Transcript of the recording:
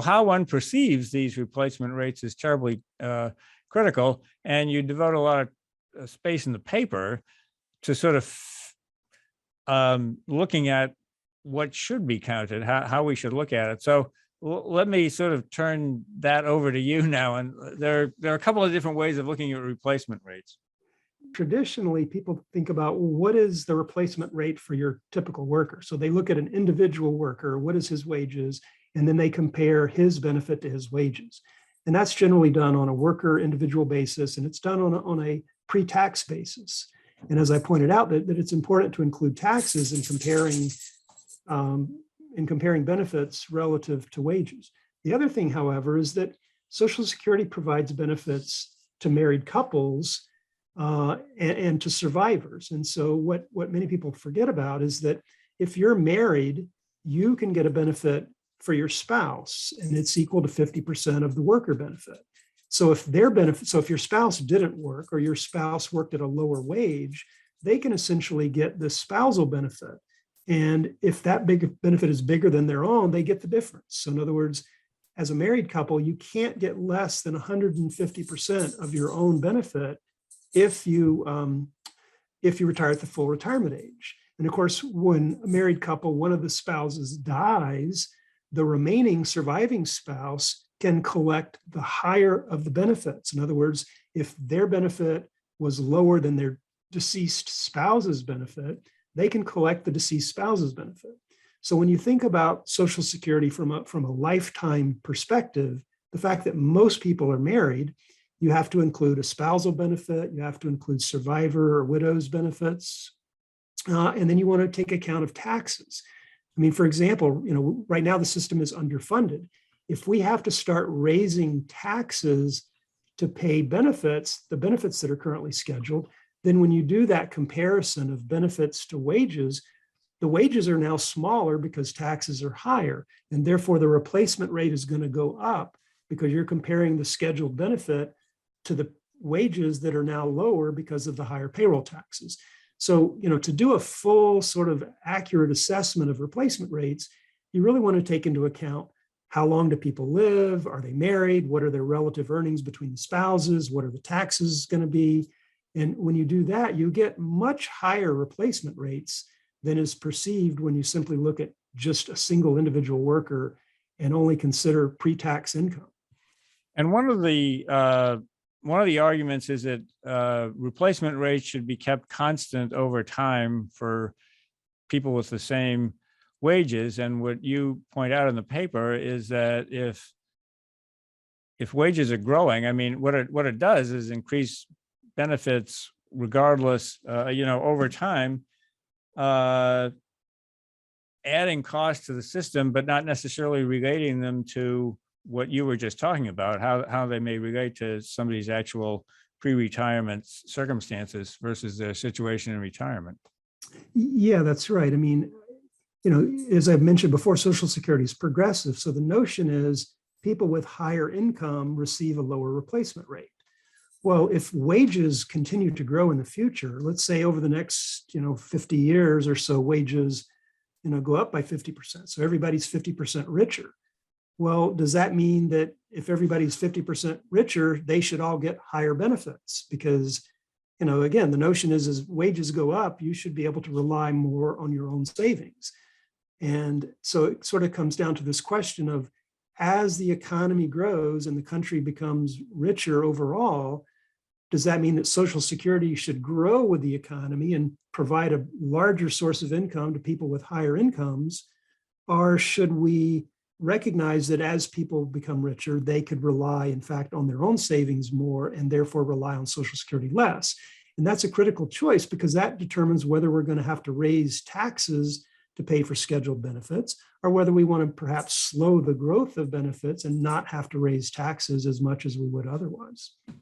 how one perceives these replacement rates is terribly critical. And you devote a lot of space in the paper to sort of looking at what should be counted, how we should look at it. So let me sort of turn that over to you now. And there are a couple of different ways of looking at replacement rates. Traditionally, people think about, well, what is the replacement rate for your typical worker? So they look at an individual worker, what is his wages, and then they compare his benefit to his wages. And that's generally done on a worker individual basis, and it's done on a pre-tax basis. And as I pointed out, that it's important to include taxes in comparing benefits relative to wages. The other thing, however, is that Social Security provides benefits to married couples and to survivors. And so what many people forget about is that if you're married, you can get a benefit for your spouse, and it's equal to 50% of the worker benefit. So if your spouse didn't work, or your spouse worked at a lower wage, they can essentially get the spousal benefit. And if that big benefit is bigger than their own, they get the difference. So in other words, as a married couple, you can't get less than 150% of your own benefit if you retire at the full retirement age. And of course, when a married couple, one of the spouses dies, the remaining surviving spouse can collect the higher of the benefits. In other words, if their benefit was lower than their deceased spouse's benefit, they can collect the deceased spouse's benefit. So when you think about Social Security from a lifetime perspective, the fact that most people are married, you have to include a spousal benefit, you have to include survivor or widow's benefits, and then you want to take account of taxes. I mean, for example, right now the system is underfunded. If we have to start raising taxes to pay benefits, the benefits that are currently scheduled, then when you do that comparison of benefits to wages, the wages are now smaller because taxes are higher, and therefore the replacement rate is going to go up because you're comparing the scheduled benefit to the wages that are now lower because of the higher payroll taxes. So, to do a full sort of accurate assessment of replacement rates, you really want to take into account how long do people live? Are they married? What are their relative earnings between the spouses? What are the taxes going to be? And when you do that, you get much higher replacement rates than is perceived when you simply look at just a single individual worker and only consider pre-tax income. And one of the arguments is that replacement rates should be kept constant over time for people with the same wages. And what you point out in the paper is that if wages are growing, I mean, what it does is increase benefits regardless, over time, adding costs to the system, but not necessarily relating them to what you were just talking about, how they may relate to somebody's actual pre-retirement circumstances versus their situation in retirement. Yeah, that's right. I mean, as I've mentioned before, Social Security is progressive. So the notion is people with higher income receive a lower replacement rate. Well, if wages continue to grow in the future, let's say over the next 50 years or so, wages go up by 50%. So everybody's 50% richer. Well, does that mean that if everybody's 50% richer, they should all get higher benefits? Because, again, the notion is as wages go up, you should be able to rely more on your own savings. And so it sort of comes down to this question of, as the economy grows and the country becomes richer overall, does that mean that Social Security should grow with the economy and provide a larger source of income to people with higher incomes? Or should we recognize that as people become richer, they could rely, in fact, on their own savings more and therefore rely on Social Security less? And that's a critical choice because that determines whether we're going to have to raise taxes to pay for scheduled benefits, or whether we want to perhaps slow the growth of benefits and not have to raise taxes as much as we would otherwise.